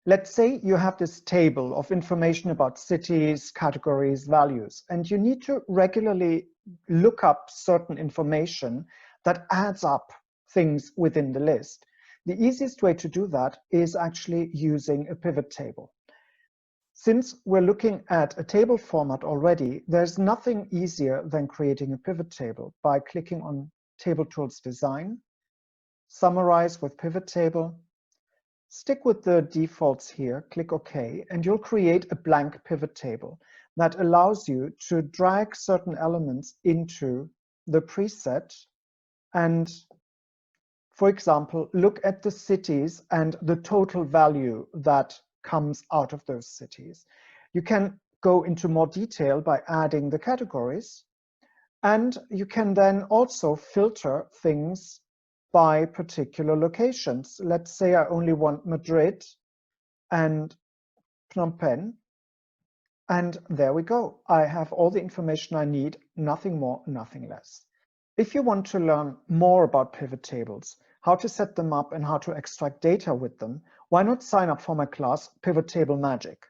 Let's say you have this table of information about cities, categories, values, and you need to regularly look up certain information that adds up things within the list. The easiest way to do that is actually using a pivot table. Since we're looking at a table format already, there's nothing easier than creating a pivot table by clicking on Table Tools Design, Summarize with Pivot Table, stick with the defaults here, click OK, and you'll create a blank pivot table that allows you to drag certain elements into the preset and, for example, look at the cities and the total value that comes out of those cities. You can go into more detail by adding the categories, and you can then also filter things by particular locations. Let's say I only want Madrid and Phnom Penh, and there we go. I have all the information I need, nothing more, nothing less. If you want to learn more about pivot tables, how to set them up and how to extract data with them, why not sign up for my class, Pivot Table Magic?